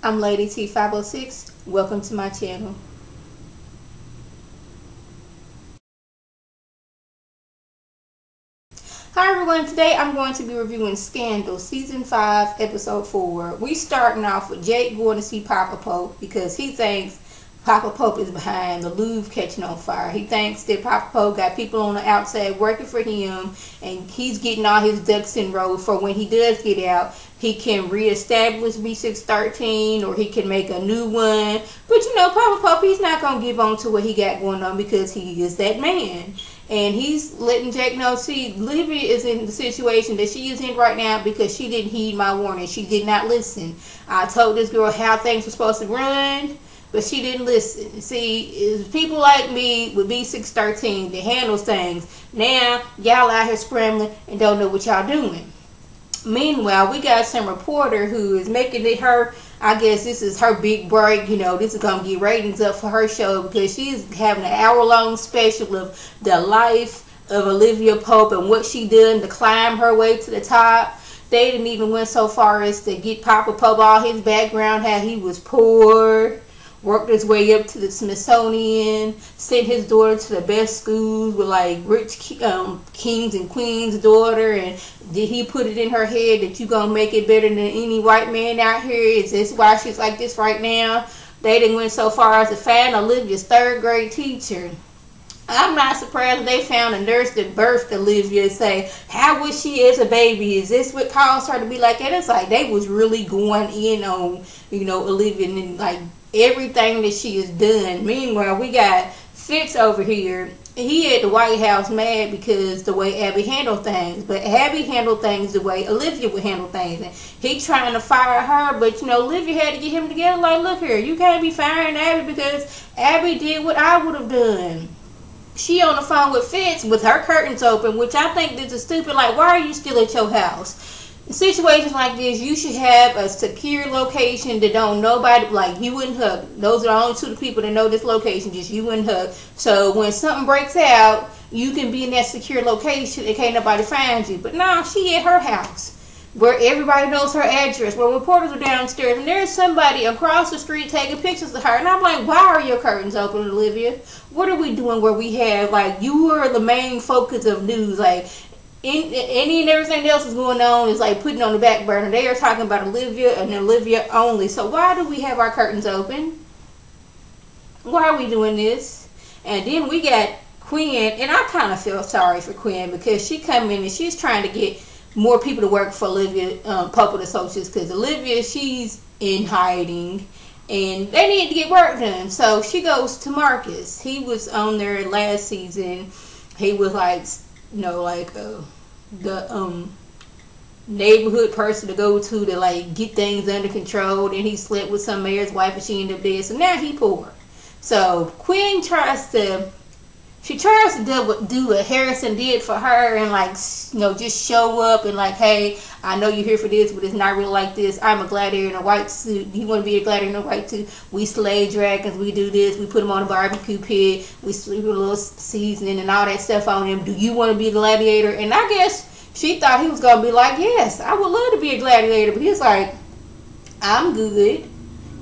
I'm Lady T506. Welcome to my channel. Hi everyone, today I'm going to be reviewing Scandal Season 5 Episode 4. We starting off with Jake going to see Papa Pope because he thinks Papa Pope is behind the Louvre catching on fire. He thinks that Papa Pope got people on the outside working for him and he's getting all his ducks in a row for when he does get out. He can reestablish B613 or he can make a new one. But you know, Papa Pope, he's not going to give on to what he got going on because he is that man. And he's letting Jake know, see, Olivia is in the situation that she is in right now because she didn't heed my warning. She did not listen. I told this girl how things were supposed to run, but she didn't listen. See, it's people like me with B613 that handles things. Now, y'all out here scrambling and don't know what y'all doing. Meanwhile, we got some reporter who is making it her, I guess this is her big break. You know, this is going to get ratings up for her show because she's having an hour-long special of the life of Olivia Pope and what she done to climb her way to the top. They didn't even went so far as to get Papa Pope all his background, how he was poor, worked his way up to the Smithsonian, sent his daughter to the best schools with like rich kings and queens' daughter, and did he put it in her head that you gonna make it better than any white man out here? Is this why she's like this right now? They didn't went so far as to find Olivia's third grade teacher. I'm not surprised they found a nurse that birthed Olivia and say, how was she as a baby? Is this what caused her to be like that? It's like they was really going in on, you know, Olivia and like everything that she has done. Meanwhile, we got FITZ over here. He at the White House mad because the way Abby handled things. But Abby handled things the way Olivia would handle things. And he trying to fire her, but you know, Olivia had to get him together like, look here, you can't be firing Abby because Abby did what I would have done. She on the phone with FITZ with her curtains open, which I think this is stupid. Like, why are you still at your house? In situations like this, you should have a secure location that don't nobody, like you and her. Those are the only two people that know this location, just you and her. So when something breaks out, you can be in that secure location and can't nobody find you. But no, she at her house where everybody knows her address, where reporters are downstairs, and there's somebody across the street taking pictures of her. And I'm like, why are your curtains open, Olivia? What are we doing where we have, like, you are the main focus of news, like, any and everything else is going on is like putting on the back burner. They are talking about Olivia and Olivia only. So why do we have our curtains open? Why are we doing this? And then we got QUINN, and I kind of feel sorry for QUINN because she come in and she's trying to get more people to work for Olivia Pope Associates because Olivia, she's in hiding and they need to get work done. So she goes to Marcus. He was on there last season. He was like, you know, like the neighborhood person to go to like get things under control. Then he slept with some mayor's wife and she ended up dead. So now he poor. So QUINN tries to do what Harrison did for her and like, you know, just show up and like, hey, I know you're here for this, but it's not really like this. I'm a gladiator in a white suit. You want to be a gladiator in a white suit? We slay dragons. We do this. We put them on a barbecue pit. We sleep with a little seasoning and all that stuff on him. Do you want to be a gladiator? And I guess she thought he was going to be like, yes, I would love to be a gladiator. But he's like, I'm good.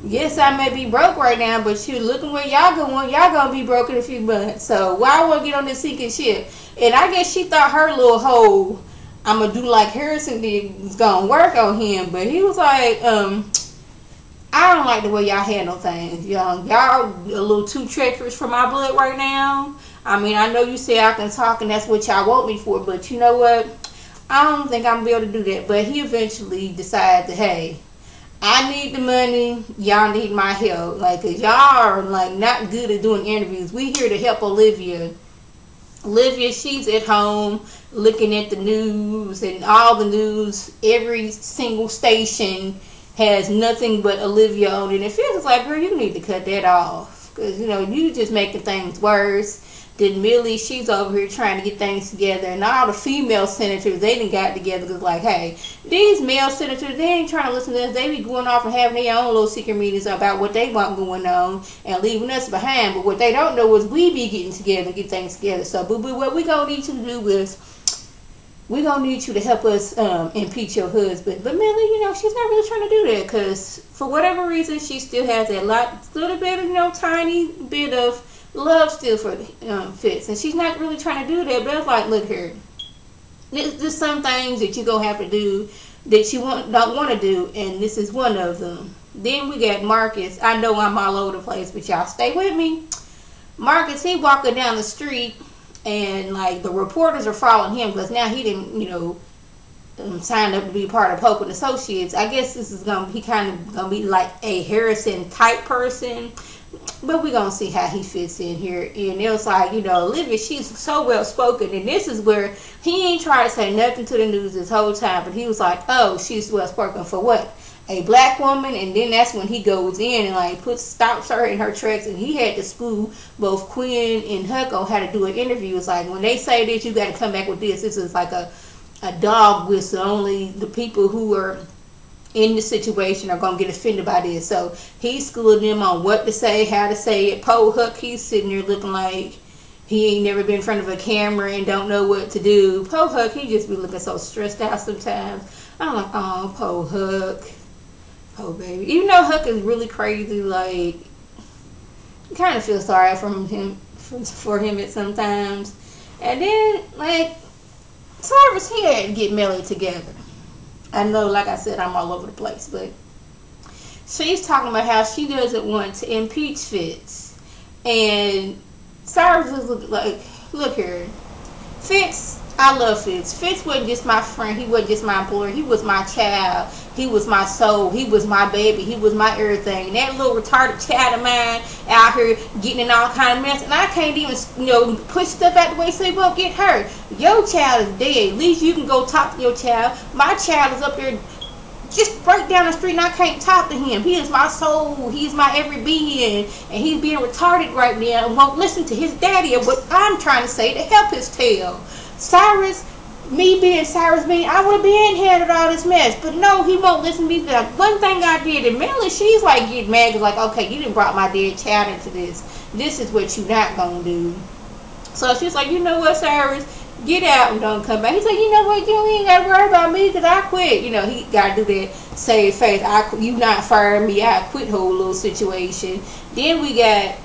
Yes, I may be broke right now, but shoot, looking where y'all going, y'all gonna be broke in a few months. So why would I get on this sinking ship? And I guess she thought her little whole, I'm gonna do like Harrison did, was gonna work on him. But he was like, I don't like the way y'all handle things. Y'all a little too treacherous for my blood right now. I mean, I know you say I can talk and that's what y'all want me for, but you know what? I don't think I'm gonna be able to do that. But he eventually decided that, hey, I need the money, y'all need my help. Like, cause y'all are like not good at doing interviews. We here to help Olivia. Olivia, she's at home looking at the news and all the news. Every single station has nothing but Olivia on it. It feels like, girl, you need to cut that off. Cause you know, you just making things worse. Then Millie, she's over here trying to get things together. And all the female senators, they done got together because like, hey, these male senators, they ain't trying to listen to us. They be going off and having their own little secret meetings about what they want going on and leaving us behind. But what they don't know is we be getting together and get things together. So, boo-boo, what we going to need you to do is we're going to need you to help us impeach your husband. But Millie, you know, she's not really trying to do that because for whatever reason, she still has that little bit of, you know, tiny bit of love still for Fitz. And she's not really trying to do that. But it's like, look here. There's some things that you're going to have to do that you don't want to do. And this is one of them. Then we got Marcus. I know I'm all over the place, but y'all stay with me. Marcus, he walking down the street. And like the reporters are following him because now he didn't, you know, sign up to be part of Pope and Associates. I guess this is he kind of gonna be like a Harrison type person, but we're gonna see how he fits in here. And it was like, you know, Olivia, she's so well spoken, and this is where he ain't trying to say nothing to the news this whole time, but he was like, oh, she's well spoken for what? A black woman. And then that's when he goes in and like stops her in her tracks, and he had to school both Quinn and Huck on how to do an interview. It's like, when they say this, you got to come back with this. This is like a dog whistle. Only the people who are in the situation are gonna get offended by this. So he's schooling them on what to say, how to say it. Poe Huck, he's sitting there looking like he ain't never been in front of a camera and don't know what to do. Poe Huck, he just be looking so stressed out sometimes. I'm like, oh, Poe Huck. Oh baby, even though Huck is really crazy, like, you kind of feel sorry for him at sometimes. And then like Cyrus, he had to get Melly together. I know, like I said, I'm all over the place, but she's talking about how she doesn't want to impeach Fitz, and Cyrus is like, look here, Fitz. I love Fitz. Fitz wasn't just my friend. He wasn't just my employer. He was my child. He was my soul. He was my baby. He was my everything. And that little retarded child of mine out here getting in all kind of mess. And I can't even, you know, push stuff out the way so he won't get hurt. Your child is dead. At least you can go talk to your child. My child is up there just right down the street and I can't talk to him. He is my soul. He's my every being. And he's being retarded right now and won't listen to his daddy or what I'm trying to say to help his tail. Cyrus, me being Cyrus being, I would have been handled all this mess. But no, he won't listen to me. Like, one thing I did, and Melly, she's like getting mad because like, okay, you didn't brought my dead child into this. This is what you not going to do. So she's like, you know what, Cyrus? Get out and don't come back. He's like, you know what, you ain't got to worry about me because I quit. You know, he got to do that save face. You not firing me, I quit whole little situation. Then we got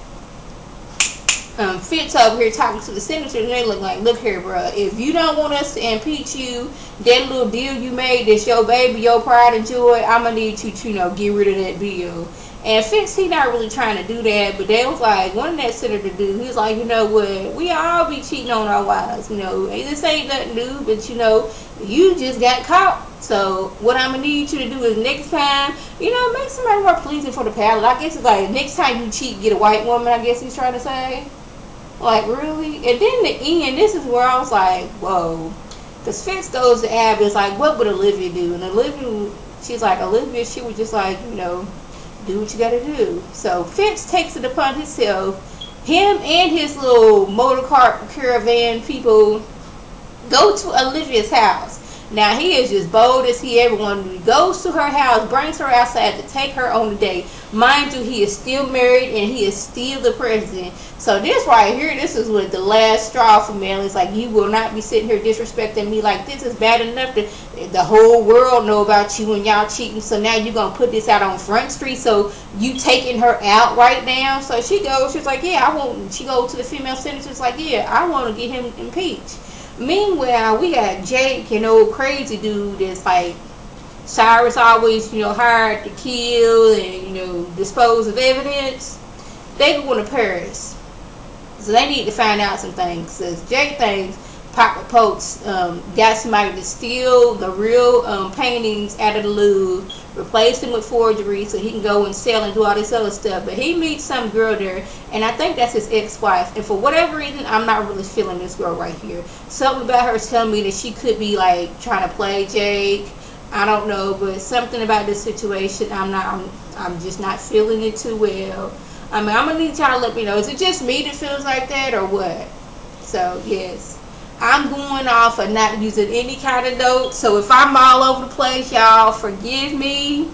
Fitz over here talking to the senators, and they look like, look here, bro, if you don't want us to impeach you, that little deal you made, that's your baby, your pride and joy, I'm gonna need you to, you know, get rid of that bill. And Fitz, he not really trying to do that, but they was like, one of that senator dude, he was like, you know what, we all be cheating on our wives, you know, this ain't nothing new, but you know, you just got caught. So what I'm gonna need you to do is next time, you know, make somebody more pleasing for the palate. I guess it's like next time you cheat, get a white woman, I guess he's trying to say. Like, really? And then the end, this is where I was like, whoa. Because Fitz goes to Abby, it's like, what would Olivia do? And Olivia, she's like, Olivia, she was just like, you know, do what you gotta do. So Fitz takes it upon himself. Him and his little motor car caravan people go to Olivia's house. Now, he is just bold as he ever wanted to be. Goes to her house, brings her outside to take her on the date. Mind you, he is still married and he is still the president. So this right here, this is what the last straw for me. It's like, you will not be sitting here disrespecting me like this. Is bad enough that the whole world know about you and y'all cheating. So now you're going to put this out on Front Street. So you taking her out right now. So she goes, she's like, yeah, I want, she goes to the female senators like, yeah, I want to get him impeached. Meanwhile, we got Jake, an old crazy dude that's like, Cyrus always, you know, hired to kill and, you know, dispose of evidence. They going to Paris. So they need to find out some things. Because Jake thinks Papa Pope's got somebody to steal the real paintings out of the Louvre, replace them with forgery so he can go and sell and do all this other stuff. But he meets some girl there, and I think that's his ex-wife. And for whatever reason, I'm not really feeling this girl right here. Something about her telling me that she could be like trying to play Jake. I don't know, but something about this situation, I'm just not feeling it too well. I mean, I'm gonna need y'all to let me know. Is it just me that feels like that, or what? So yes, I'm going off of not using any kind of notes. So if I'm all over the place, y'all forgive me.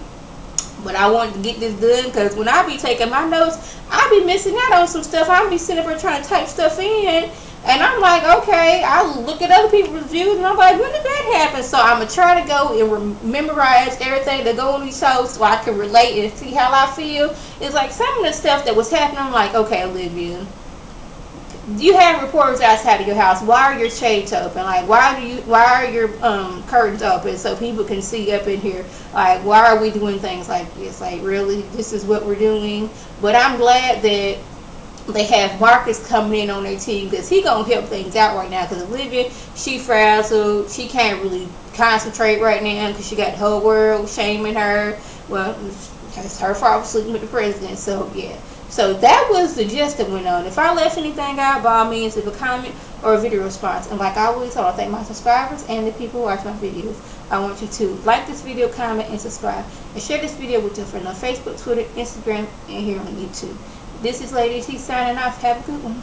But I wanted to get this done because when I be taking my notes, I be missing out on some stuff. I'll be sitting up here trying to type stuff in. And I'm like, okay, I look at other people's reviews, and I'm like, when did that happen? So I'm going to try to go and memorize everything that go on these shows so I can relate and see how I feel. It's like some of the stuff that was happening, I'm like, okay, Olivia, you have reporters outside of your house. Why are your shades open? Like, why are your curtains open so people can see up in here? Like, why are we doing things like this? Like, really, this is what we're doing? But I'm glad that they have Marcus coming in on their team, because he gonna help things out right now. Because Olivia, she frazzled, she can't really concentrate right now because she got the whole world shaming her. Well, it's her fault for sleeping with the president. So yeah, so that was the gist that went on. If I left anything out, by all means, leave a comment or a video response. And like I always I want to thank my subscribers and the people who watch my videos. I want you to like this video, comment, and subscribe, and share this video with your friends on Facebook, Twitter, Instagram, and here on YouTube. This is Lady T signing off. Have a good one.